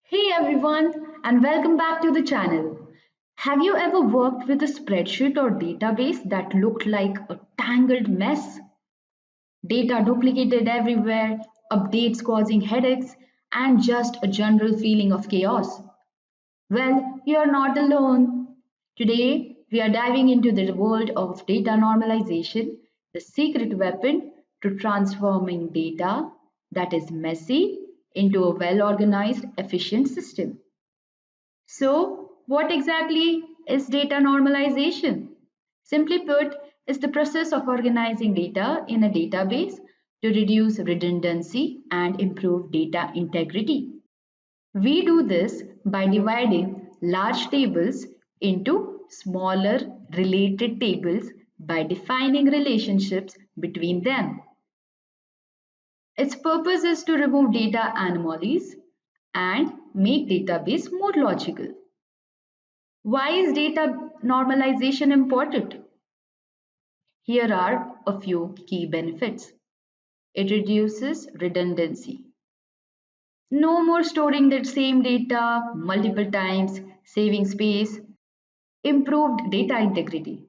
Hey everyone, and welcome back to the channel. Have you ever worked with a spreadsheet or database that looked like a tangled mess? Data duplicated everywhere, updates causing headaches, and just a general feeling of chaos? Well, you're not alone. Today, we are diving into the world of data normalization, the secret weapon to transforming data that is messy into a well organized, efficient system. So, what exactly is data normalization? Simply put, it's the process of organizing data in a database to reduce redundancy and improve data integrity. We do this by dividing large tables into smaller related tables by defining relationships between them. Its purpose is to remove data anomalies and make database more logical. Why is data normalization important? Here are a few key benefits. It reduces redundancy. No more storing the same data multiple times, saving space, improved data integrity.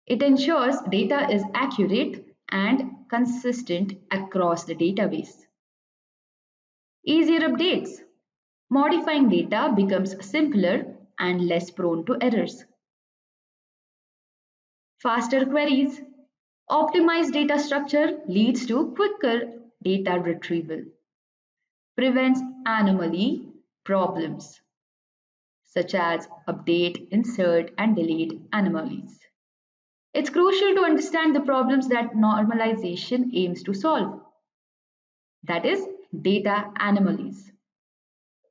It ensures data is accurate and consistent across the database. Easier updates. Modifying data becomes simpler and less prone to errors. Faster queries. Optimized data structure leads to quicker data retrieval. Prevents anomaly problems such as update, insert, and delete anomalies. It's crucial to understand the problems that normalization aims to solve. That is, data anomalies.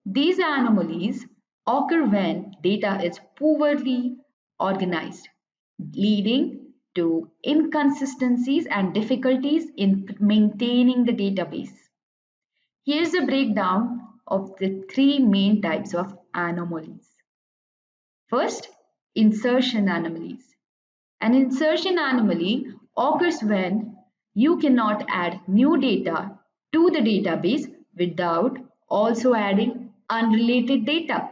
These anomalies occur when data is poorly organized, leading to inconsistencies and difficulties in maintaining the database. Here's a breakdown of the three main types of anomalies. First, insertion anomalies. An insertion anomaly occurs when you cannot add new data to the database without also adding unrelated data.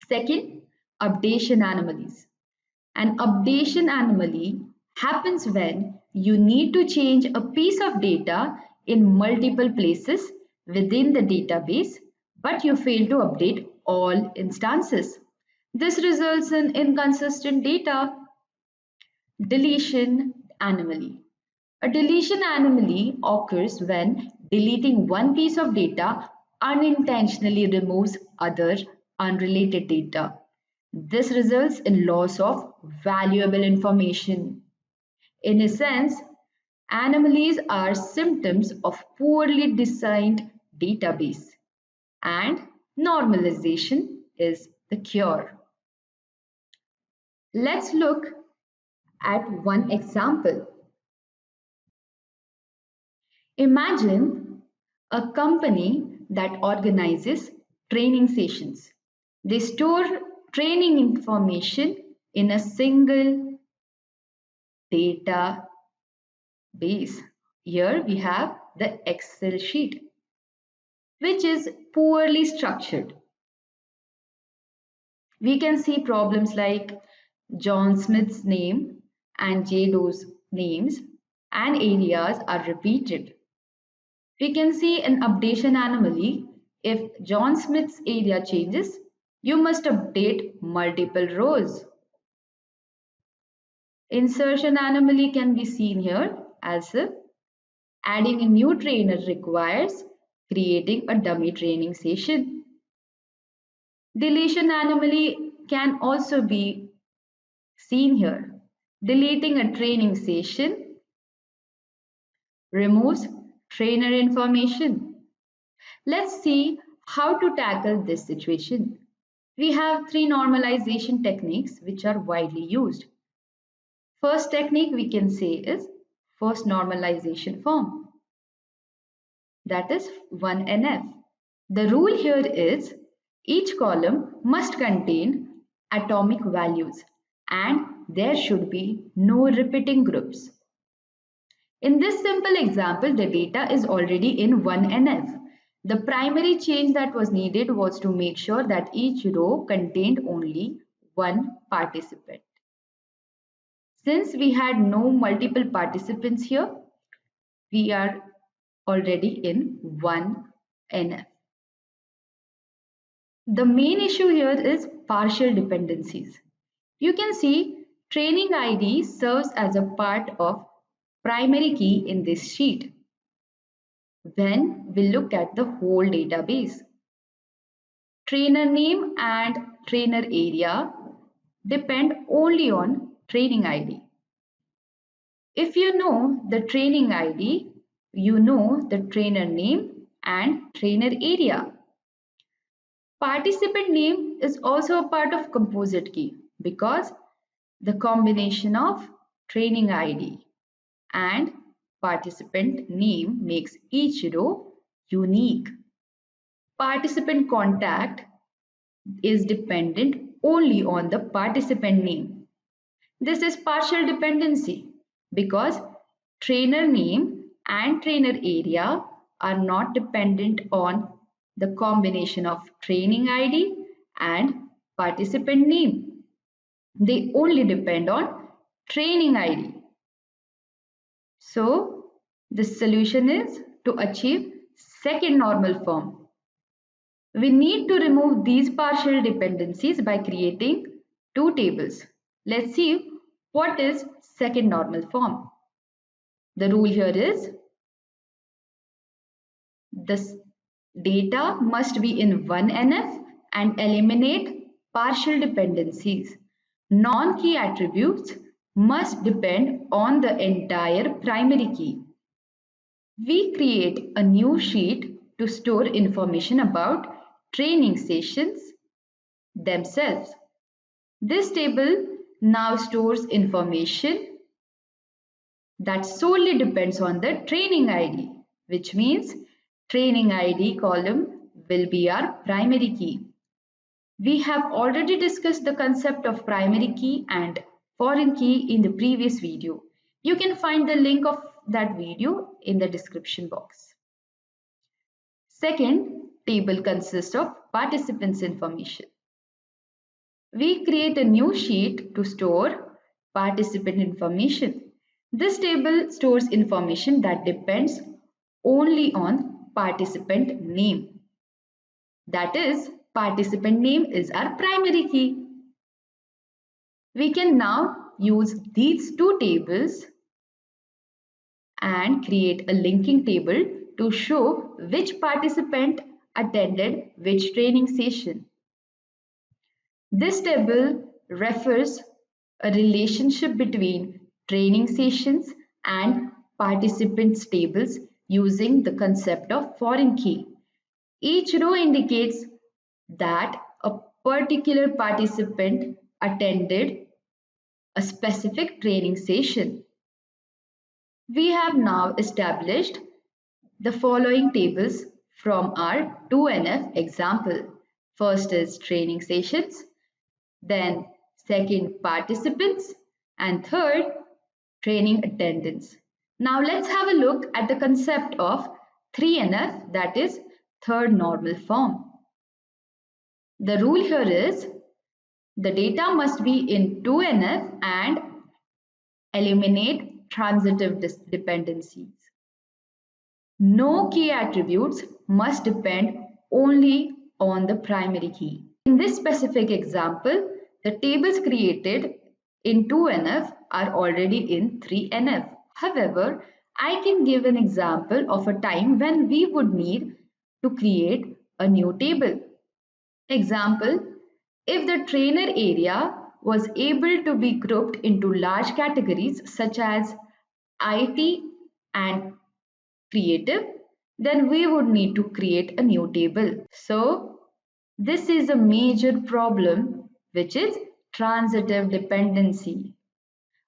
Second, updation anomalies. An updation anomaly happens when you need to change a piece of data in multiple places within the database, but you fail to update all instances. This results in inconsistent data. Deletion anomaly. A deletion anomaly occurs when deleting one piece of data unintentionally removes other unrelated data. This results in loss of valuable information. In a sense, anomalies are symptoms of poorly designed database, and normalization is the cure. Let's look at one example. Imagine a company that organizes training sessions. They store training information in a single database. Here we have the Excel sheet, which is poorly structured. We can see problems like John Smith's name and J. Doe's names and areas are repeated. We can see an updation anomaly. If John Smith's area changes, you must update multiple rows. Insertion anomaly can be seen here as adding a new trainer requires creating a dummy training session. Deletion anomaly can also be seen here. Deleting a training session removes trainer information. Let's see how to tackle this situation. We have three normalization techniques which are widely used. First technique we can say is first normalization form, that is 1NF. The rule here is each column must contain atomic values and there should be no repeating groups. In this simple example, the data is already in 1NF. The primary change that was needed was to make sure that each row contained only one participant. Since we had no multiple participants here, we are already in 1NF. The main issue here is partial dependencies. You can see training ID serves as a part of primary key in this sheet. When we look at the whole database, trainer name and trainer area depend only on training ID. If you know the training ID, you know the trainer name and trainer area. Participant name is also a part of composite key because the combination of training ID and participant name makes each row unique. Participant contact is dependent only on the participant name. This is partial dependency because trainer name and trainer area are not dependent on the combination of training ID and participant name. They only depend on training ID. So the solution is to achieve second normal form. We need to remove these partial dependencies by creating two tables. Let's see what is second normal form. The rule here is the data must be in 1NF and eliminate partial dependencies. Non-key attributes must depend on the entire primary key. We create a new sheet to store information about training sessions themselves. This table now stores information that solely depends on the training ID, which means training ID column will be our primary key. We have already discussed the concept of primary key and foreign key in the previous video. You can find the link of that video in the description box. Second table consists of participants information. We create a new sheet to store participant information. This table stores information that depends only on participant name. That is, participant name is our primary key. We can now use these two tables and create a linking table to show which participant attended which training session. This table refers a relationship between training sessions and participants tables using the concept of foreign key. Each row indicates that a particular participant attended a specific training session. We have now established the following tables from our 2NF example. First is training sessions, then second participants, and third training attendance. Now let's have a look at the concept of 3NF, that is third normal form. The rule here is the data must be in 2NF and eliminate transitive dependencies. No key attributes must depend only on the primary key. In this specific example, the tables created in 2NF are already in 3NF. However, I can give an example of a time when we would need to create a new table. Example, if the trainer area was able to be grouped into large categories such as IT and creative, then we would need to create a new table. So this is a major problem, which is transitive dependency.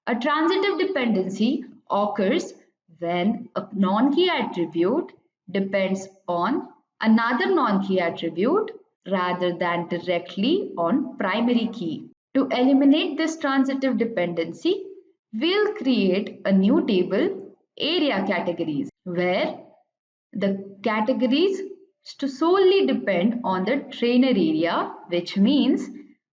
A transitive dependency occurs when a non-key attribute depends on another non-key attribute rather than directly on primary key. To eliminate this transitive dependency, we'll create a new table, area categories, where the categories solely depend on the trainer area, which means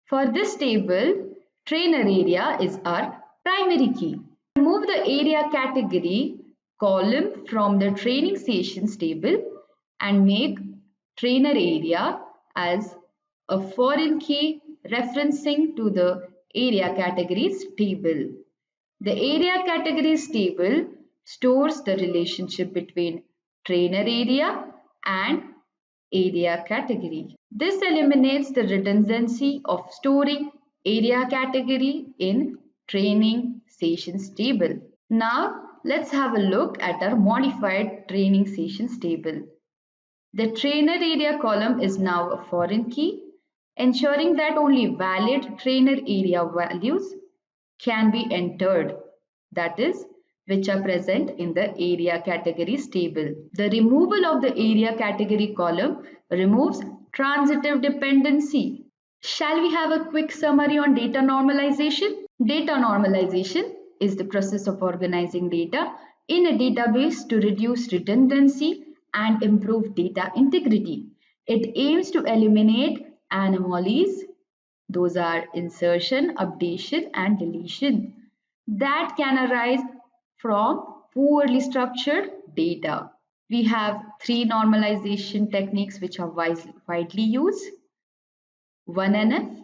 for this table, trainer area is our primary key. Remove the area category column from the training sessions table and make trainer area as a foreign key referencing to the area categories table. The area categories table stores the relationship between trainer area and area category. This eliminates the redundancy of storing area category in training sessions table. Now let's have a look at our modified training sessions table. The trainer area column is now a foreign key, ensuring that only valid trainer area values can be entered, that is, which are present in the area categories table. The removal of the area category column removes transitive dependency. Shall we have a quick summary on data normalization? Data normalization is the process of organizing data in a database to reduce redundancy and improve data integrity. It aims to eliminate anomalies, those are insertion, updation, and deletion, that can arise from poorly structured data. We have three normalization techniques which are widely used. 1NF,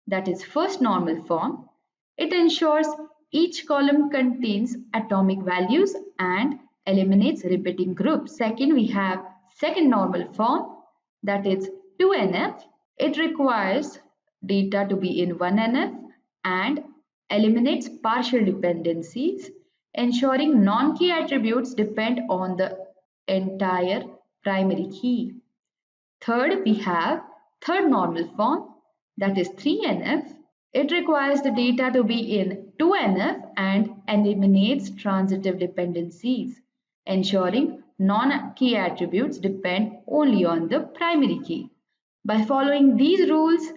that is first normal form. It ensures each column contains atomic values and eliminates repeating groups. Second, we have second normal form, that is 2NF. It requires data to be in 1NF and eliminates partial dependencies, ensuring non-key attributes depend on the entire primary key. Third, we have third normal form, that is 3NF. It requires the data to be in 2NF and eliminates transitive dependencies, ensuring non-key attributes depend only on the primary key. By following these rules,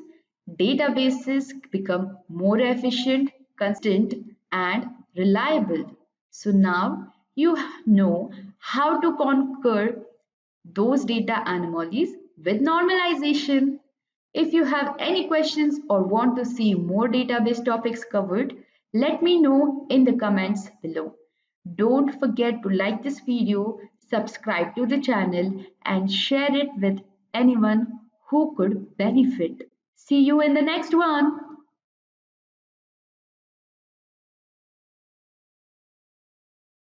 databases become more efficient, consistent, and reliable. So now you know how to conquer those data anomalies with normalization. If you have any questions or want to see more database topics covered, let me know in the comments below. Don't forget to like this video, subscribe to the channel, and share it with anyone who could benefit. See you in the next one.